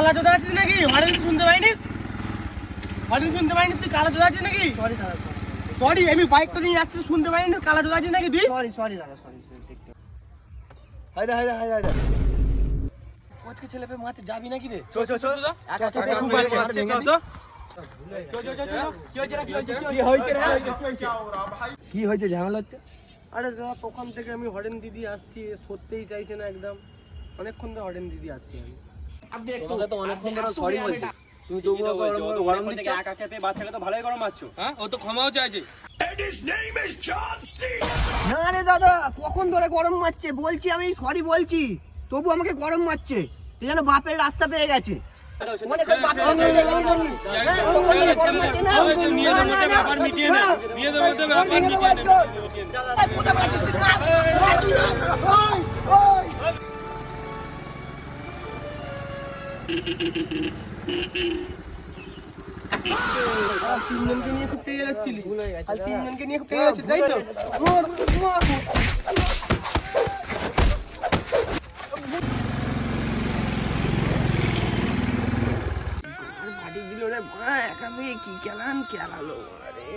কালা চোদা আছিস নাকি? হরেন শুনতে পাইনি? হরেন শুনতে পাইনি? তুই কালা চোদা আছিস নাকি? সরি দাদা, সরি, আমি বাইকটা নিয়ে যাচ্ছি, শুনতে পাইনি? কালা চোদা আছিস নাকি তুই? সরি দাদা, সরি। হায়দা আজকে ছেলে পেয়ে মাঠে যাবি নাকি রে? কি হয়েছে, ঝামেলা হচ্ছে? আরে দাদা, তখন থেকে আমি হরেন দিদি আসছি, সরতেই চাইছে না একদম। অনেকক্ষণ ধরে হরেন দিদি আসছি আমি। তোমাকে তো অনেকক্ষণ ধরে সরি বলছি, তুমি তবুও গরম দিচ্ছ। একা খেতে বাচ্চাকে তো ভালোই গরম মারছো। হ্যাঁ, ও তো ক্ষমাও চাইছে। না রে দাদা, কখন ধরে গরম মারছে, বলছি আমি সরি বলছি, তবু আমাকে গরম মারছে। এই যেন বাপের রাস্তা পেয়ে গেছে। মনে কর বাপের রাস্তা পেয়ে গেছে নাকি? হ্যাঁ, কখন ধরে গরম মারছে না? নিজেদের মধ্যে ব্যাপার মিটিয়ে নে, নিজেদের মধ্যে ব্যাপার মিটিয়ে নে। কোথায় পাচ্ছিস না? তিনজনকে নিয়ে খুব পেয়ে যাচ্ছিলি, আর তিনজনকে নিয়ে খুব পেয়ে যাচ্ছিস, তাই তো? ফাটি দিল রে, একা পেয়ে কি খেলালো আরে।